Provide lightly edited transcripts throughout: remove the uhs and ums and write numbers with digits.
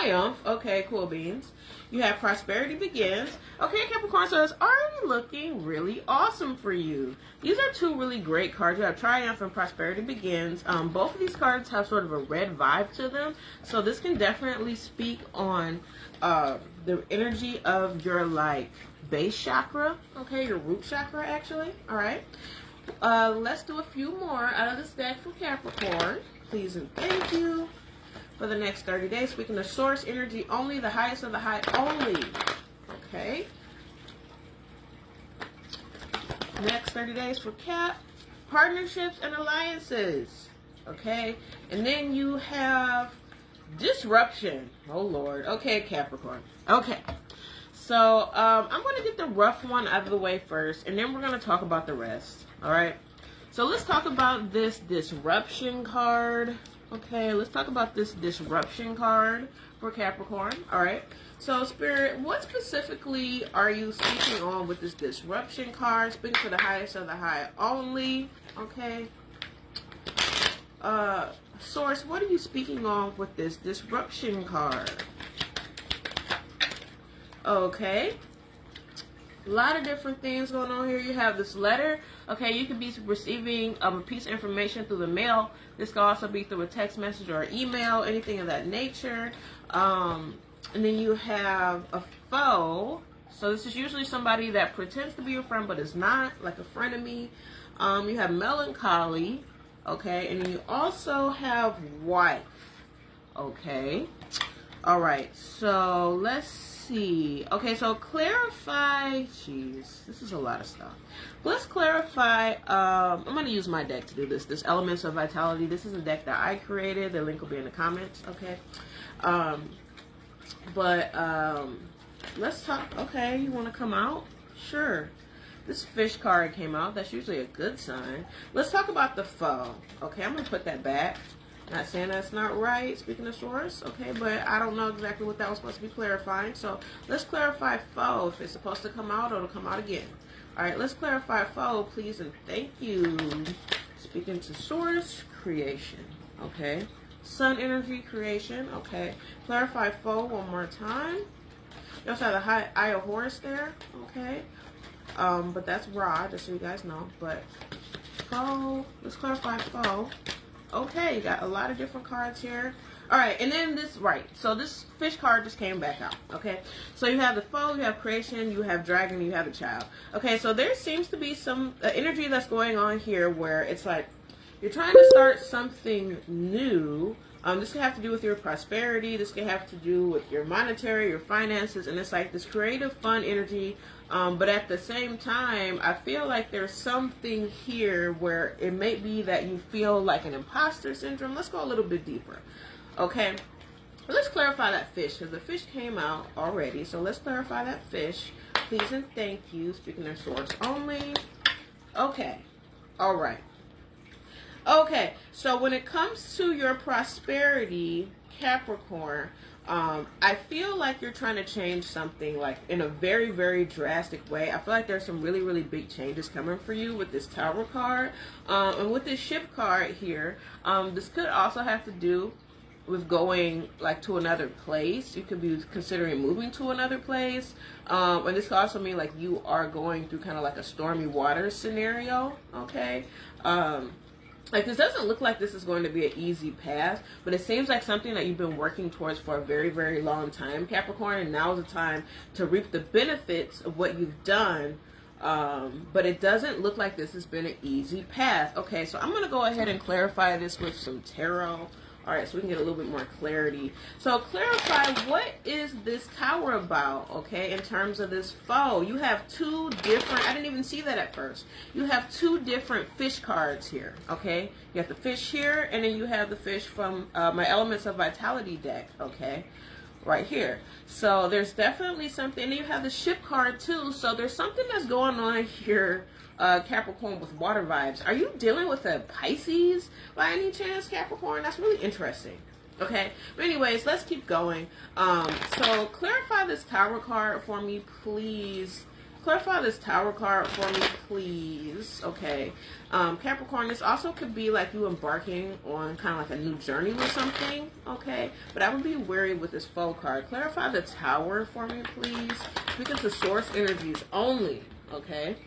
Triumph. Okay, cool beans. You have Prosperity Begins. Okay, Capricorn, so it's already looking really awesome for you. These are two really great cards. You have Triumph and Prosperity Begins. Both of these cards have sort of a red vibe to them. So this can definitely speak on the energy of your, like, base chakra. Okay, your root chakra, actually. All right. Let's do a few more out of this deck for Capricorn. Please and thank you. For the next 30 days, speaking of source energy only, the highest of the high only. Okay. Next 30 days for Cap, partnerships and alliances. Okay. And then you have disruption. Oh Lord. Okay, Capricorn. Okay. So I'm going to get the rough one out of the way first, and then we're going to talk about the rest. All right. So let's talk about this disruption card. Okay, let's talk about this disruption card for Capricorn. All right. So, Spirit, what specifically are you speaking on with this disruption card? Speaking for the highest of the high only. Okay. Source, what are you speaking on with this disruption card? Okay. A lot of different things going on here. You have this letter. Okay, you could be receiving a piece of information through the mail. This could also be through a text message or email, anything of that nature. And then you have a foe. So this is usually somebody that pretends to be your friend but is not, like a frenemy. You have melancholy. Okay, and then you also have wife. Okay. All right, so let's see. Okay, so clarify. Jeez, this is a lot of stuff. Let's clarify. I'm going to use my deck to do this. This Elements of Vitality. This is a deck that I created. The link will be in the comments. Okay. Let's talk. Okay, you want to come out? Sure. This fish card came out. That's usually a good sign. Let's talk about the foe. Okay, I'm going to put that back. Not saying that's not right, speaking of source, okay, but I don't know exactly what that was supposed to be clarifying. So let's clarify foe, if it's supposed to come out or it'll come out again. All right, let's clarify foe, please and thank you. Speaking to source, creation, okay. Sun energy, creation, okay. Clarify foe one more time. You also have the high Eye of Horus there, okay. But that's raw, just so you guys know. But foe, let's clarify foe. Okay, you got a lot of different cards here. All right, and then this, right. So this fish card just came back out, okay? So you have the foe, you have creation, you have dragon, you have a child. Okay, so there seems to be some energy that's going on here where it's like you're trying to start something new. This could have to do with your prosperity. This could have to do with your monetary, your finances, and it's like this creative, fun energy. But at the same time, I feel like there's something here where it may be that you feel like an imposter syndrome. Let's go a little bit deeper. Okay, let's clarify that fish because the fish came out already. So let's clarify that fish. Please and thank you. Speaking of source only. Okay, all right. Okay, so when it comes to your prosperity, Capricorn, I feel like you're trying to change something like in a very, very drastic way. I feel like there's some really, really big changes coming for you with this Tower card. And with this Ship card here, this could also have to do with going like to another place. You could be considering moving to another place. And this could also mean like you are going through kind of like a stormy water scenario. Okay. Like, this doesn't look like this is going to be an easy path, but it seems like something that you've been working towards for a very, very long time, Capricorn, and now's the time to reap the benefits of what you've done. But it doesn't look like this has been an easy path. Okay, so I'm going to go ahead and clarify this with some tarot. All right, so we can get a little bit more clarity. So clarify, what is this Tower about, okay, in terms of this foe? You have two different, I didn't even see that at first. You have two different fish cards here, okay? You have the fish here, and then you have the fish from my Elements of Vitality deck, okay? Right here. So there's definitely something, and you have the Ship card too, so there's something that's going on here, Capricorn, with water vibes. Are you dealing with a Pisces by any chance, Capricorn? That's really interesting. Okay, but anyways, let's keep going. So clarify this Tower card for me, please Clarify this Tower card for me, please. Okay. Capricorn, this also could be like you embarking on kind of like a new journey with something. Okay. But I would be wary with this Foe card. Clarify the Tower for me, please. Speaking to source energies only. Okay.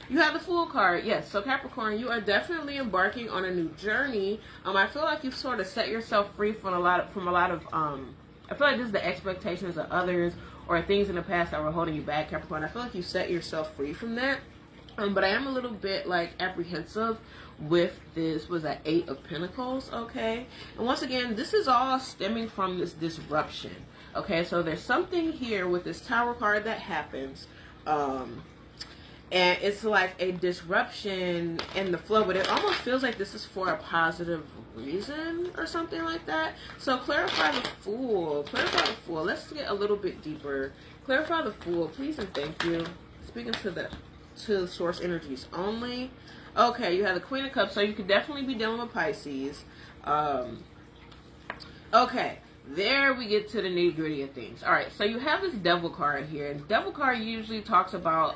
You have the Fool card. Yes. So Capricorn, you are definitely embarking on a new journey. I feel like you've sort of set yourself free from a lot of I feel like this is the expectations of others or things in the past that were holding you back, Capricorn. I feel like you set yourself free from that. But I am a little bit like apprehensive with this, was that 8 of Pentacles, okay? And once again, this is all stemming from this disruption, okay? So there's something here with this Tower card that happens, and it's like a disruption in the flow, but it almost feels like this is for a positive reason or something like that. So clarify the Fool. Clarify the Fool. Let's get a little bit deeper. Clarify the Fool, please and thank you. Speaking to source energies only. Okay, you have the Queen of Cups, so you could definitely be dealing with Pisces. Okay. There we get to the nitty-gritty of things. All right, so you have this Devil card here. And Devil card usually talks about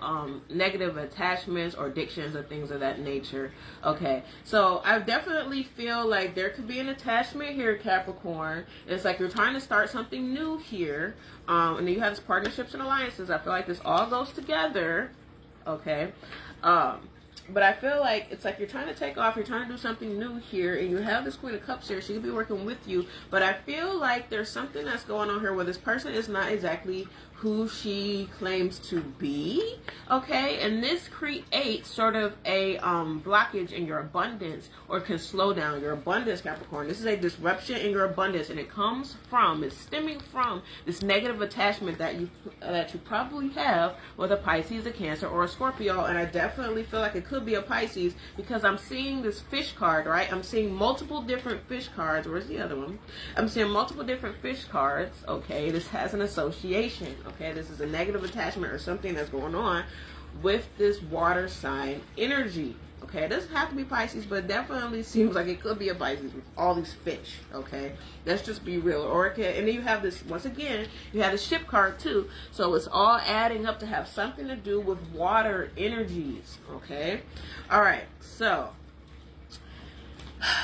negative attachments or addictions or things of that nature. Okay, so I definitely feel like there could be an attachment here, Capricorn. It's like you're trying to start something new here. And then you have this partnerships and alliances. I feel like this all goes together. Okay. But I feel like it's like you're trying to take off, you're trying to do something new here, and you have this Queen of Cups here. She could be working with you, but I feel like there's something that's going on here where this person is not exactly who she claims to be, okay? And this creates sort of a blockage in your abundance, or can slow down your abundance, Capricorn. This is a disruption in your abundance, and it comes from, it's stemming from this negative attachment that you probably have with a Pisces, a Cancer, or a Scorpio. And I definitely feel like it could be a Pisces because I'm seeing this fish card, right? I'm seeing multiple different fish cards. Where's the other one? I'm seeing multiple different fish cards, okay? This has an association, okay? This is a negative attachment or something that's going on with this water sign energy, okay? It doesn't have to be Pisces, but it definitely seems like it could be a Pisces with all these fish, okay? Let's just be real. Or it can, and then you have this, once again, you have the ship card too. So it's all adding up to have something to do with water energies, okay? All right, so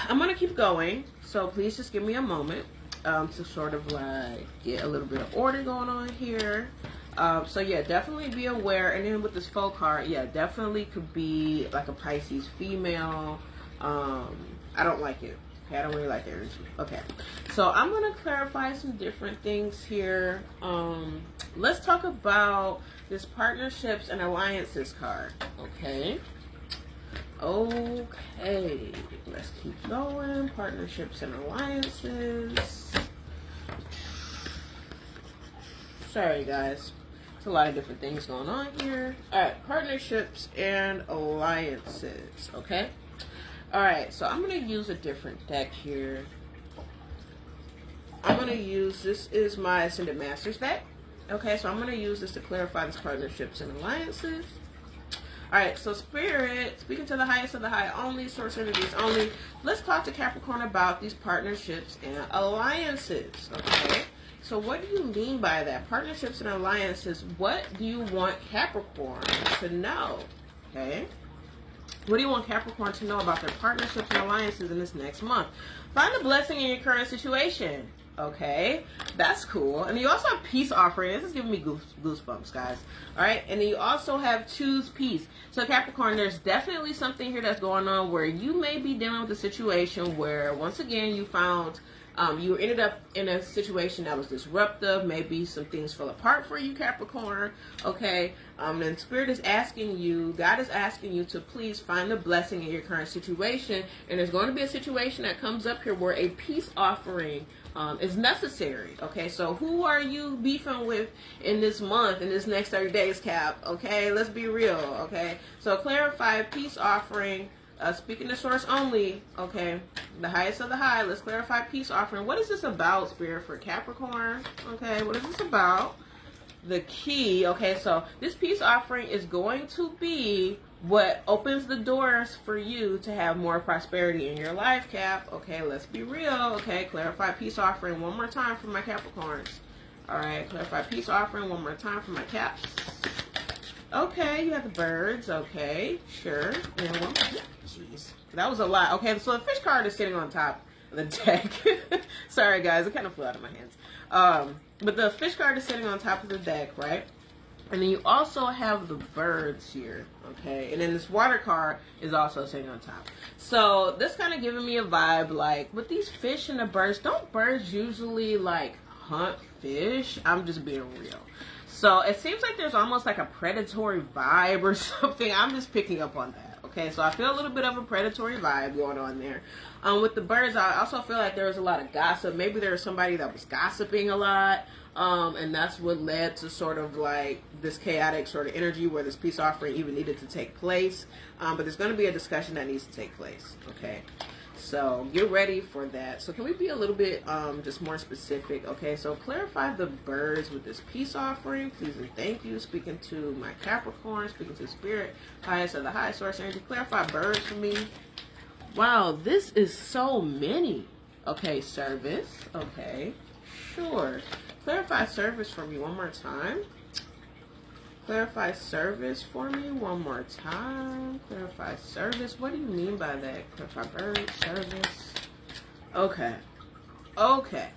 I'm going to keep going. So please just give me a moment to sort of like get a little bit of order going on here. So yeah, definitely be aware. And then with this Foe card, yeah, definitely could be like a Pisces female. I don't like it. Okay, I don't really like the energy. Okay, so I'm gonna clarify some different things here. Let's talk about this partnerships and alliances card. Okay, let's keep going. Partnerships and alliances. Sorry guys, it's a lot of different things going on here. All right, partnerships and alliances. Okay, all right, so I'm going to use a different deck here. I'm going to use, this is my Ascended Masters deck. Okay, so I'm going to use this to clarify these partnerships and alliances. All right, so Spirit, speaking to the highest of the high only, source energies only, let's talk to Capricorn about these partnerships and alliances, okay? So what do you mean by that? Partnerships and alliances, what do you want Capricorn to know, okay? What do you want Capricorn to know about their partnerships and alliances in this next month? Find a blessing in your current situation. Okay, that's cool. And you also have peace offering. This is giving me goosebumps, guys. All right, and then you also have choose peace. So Capricorn, there's definitely something here that's going on where you may be dealing with a situation where, once again, you found you ended up in a situation that was disruptive. Maybe some things fell apart for you, Capricorn. Okay, and Spirit is asking you, God is asking you to please find the blessing in your current situation. And there's going to be a situation that comes up here where a peace offering is necessary. Okay, so who are you beefing with in this month, in this next 30 days, Cap? Okay, let's be real. Okay, so clarify peace offering. Speaking to source only, okay, the highest of the high. Let's clarify peace offering. What is this about, Spirit, for Capricorn? Okay, what is this about? The key, okay, so this peace offering is going to be what opens the doors for you to have more prosperity in your life, Cap. Okay, let's be real. Okay, clarify peace offering one more time for my Capricorns. All right, clarify peace offering one more time for my Caps. Okay, you have the birds. Okay, sure. And one more. Jeez, that was a lot. Okay, so the fish card is sitting on top of the deck. Sorry, guys, it kind of flew out of my hands. But the fish card is sitting on top of the deck, right? And then you also have the birds here, okay? And then this water card is also sitting on top. So this kind of giving me a vibe like, with these fish and the birds, don't birds usually like hunt fish? I'm just being real. So it seems like there's almost like a predatory vibe or something. I'm just picking up on that, okay? So I feel a little bit of a predatory vibe going on there. With the birds, I also feel like there was a lot of gossip. Maybe there was somebody that was gossiping a lot. And that's what led to sort of like this chaotic sort of energy where this peace offering even needed to take place. But there's going to be a discussion that needs to take place. Okay. So get ready for that. So can we be a little bit just more specific? Okay. So clarify the birds with this peace offering. Please and thank you. Speaking to my Capricorn, speaking to spirit, highest of the high source energy. Clarify birds for me. Wow. This is so many. Okay. Service. Okay. Sure. Clarify service for me one more time. Clarify service for me one more time. Clarify service. What do you mean by that? Clarify bird service. Okay. Okay.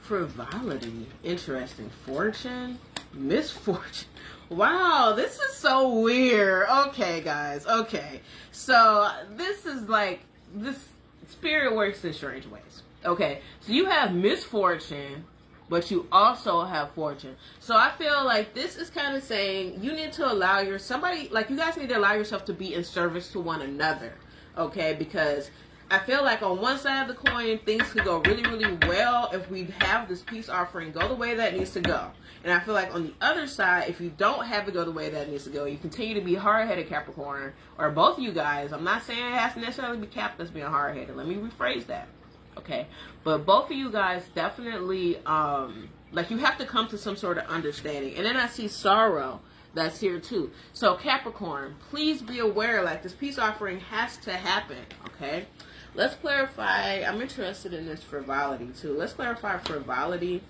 Frivolity. Interesting. Fortune. Misfortune. Wow, this is so weird. Okay, guys. Okay. So this is like, this spirit works in strange ways. Okay, so you have misfortune, but you also have fortune. So I feel like this is kind of saying you need to allow you guys need to allow yourself to be in service to one another. Okay, because I feel like on one side of the coin, things could go really, really well if we have this peace offering go the way that it needs to go. And I feel like on the other side, if you don't have it go the way that it needs to go, you continue to be hard-headed, Capricorn, or both of you guys. I'm not saying it has to necessarily be Cap that's being hard-headed. Let me rephrase that. Okay, but both of you guys definitely, like you have to come to some sort of understanding. And then I see sorrow that's here too. So Capricorn, please be aware, like this peace offering has to happen, okay? Let's clarify, I'm interested in this frivolity too. Let's clarify frivolity.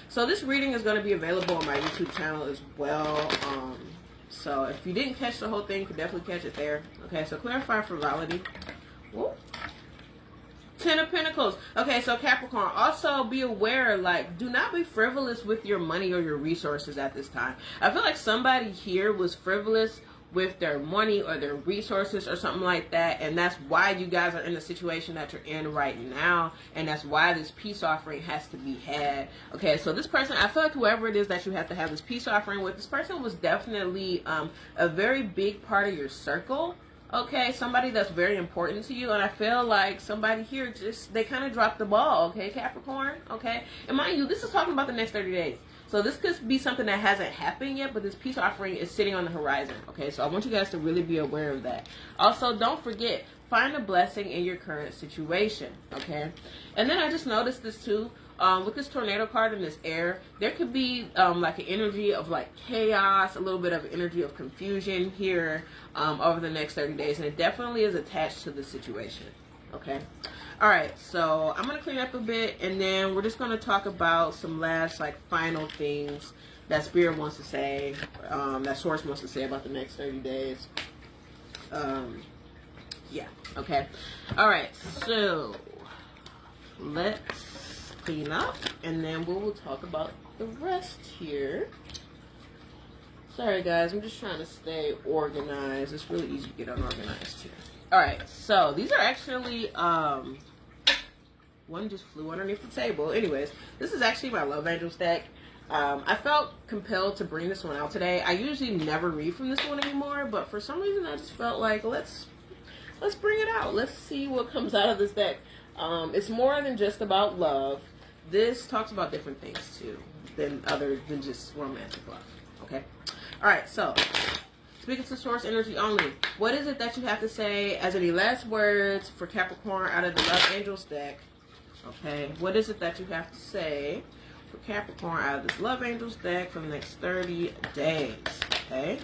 So this reading is going to be available on my YouTube channel as well. So if you didn't catch the whole thing, you can definitely catch it there. Okay, so clarify frivolity. Whoa. 10 of Pentacles. Okay, so Capricorn, also be aware, like, do not be frivolous with your money or your resources at this time. I feel like somebody here was frivolous with their money or their resources or something like that, and that's why you guys are in the situation that you're in right now, and that's why this peace offering has to be had. Okay, so this person, I feel like whoever it is that you have to have this peace offering with, this person was definitely a very big part of your circle. Okay, somebody that's very important to you, and I feel like somebody here just, they kind of dropped the ball, okay, Capricorn, okay? And mind you, this is talking about the next 30 days. So this could be something that hasn't happened yet, but this peace offering is sitting on the horizon, okay? So I want you guys to really be aware of that. Also, don't forget, find a blessing in your current situation, okay? And then I just noticed this too. With this tornado card in this air, there could be like an energy of like chaos, a little bit of energy of confusion here over the next 30 days. And it definitely is attached to the situation. Okay. All right. So I'm going to clean up a bit, and then we're just going to talk about some last like final things that Spirit wants to say, that Source wants to say about the next 30 days. Yeah. Okay. All right. So let's clean up, and then we will talk about the rest here. Sorry guys, I'm just trying to stay organized. It's really easy to get unorganized here. Alright, so these are actually one just flew underneath the table. Anyways, this is actually my Love Angels deck. I felt compelled to bring this one out today. I usually never read from this one anymore, but for some reason I just felt like let's bring it out. Let's see what comes out of this deck. It's more than just about love. This talks about different things too, other than just romantic love. Okay. All right. So, speaking to Source energy only, what is it that you have to say as any last words for Capricorn out of the Love Angels deck? Okay. What is it that you have to say for Capricorn out of this Love Angels deck for the next 30 days? Okay.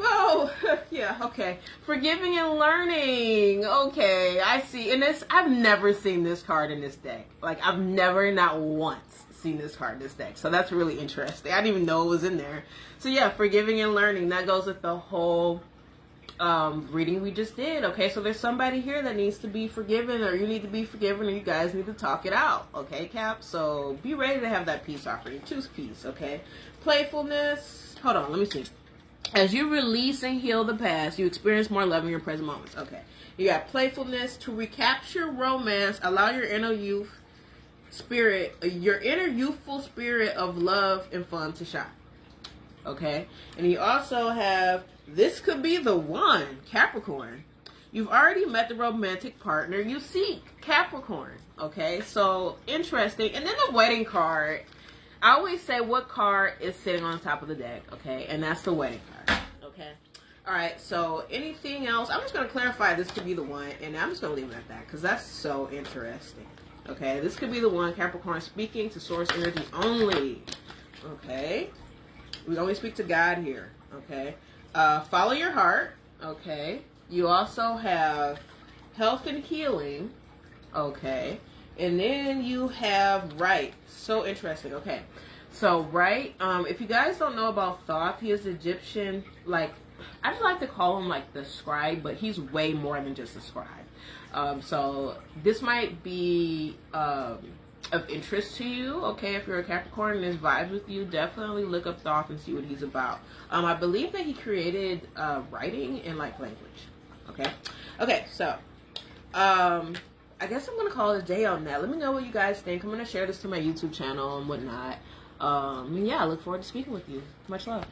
Oh, yeah, okay. Forgiving and learning. Okay, I see. And I've never seen this card in this deck. Like, I've never, not once, seen this card, this deck. So that's really interesting. I didn't even know it was in there. So yeah, forgiving and learning. That goes with the whole reading we just did. Okay, so there's somebody here that needs to be forgiven, or you need to be forgiven, or you guys need to talk it out. Okay, Cap? So be ready to have that peace offering. Choose peace, okay? Playfulness. Hold on, let me see. As you release and heal the past, you experience more love in your present moments. Okay. You got playfulness. To recapture romance, allow your inner youth spirit, your inner youthful spirit of love and fun to shine. Okay. And you also have, this could be the one, Capricorn. You've already met the romantic partner you seek, Capricorn. Okay. So interesting. And then the wedding card. I always say what card is sitting on top of the deck. Okay. And that's the wedding card. Okay. All right, so anything else? I'm just going to clarify this could be the one, and I'm just going to leave it at that because that's so interesting. Okay, this could be the one, Capricorn, speaking to source energy only. Okay, we only speak to God here. Okay, follow your heart. Okay, you also have health and healing. Okay, and then you have right. So interesting. Okay, so right. If you guys don't know about Thoth, he is Egyptian, like, I just like to call him like the scribe, but he's way more than just a scribe. So this might be of interest to you. Okay, if you're a Capricorn and this vibes with you, definitely look up Thoth and see what he's about. I believe that he created writing and like language. Okay, so I guess I'm gonna call it a day on that. Let me know what you guys think. I'm gonna share this to my YouTube channel and whatnot. Yeah, I look forward to speaking with you. Much love.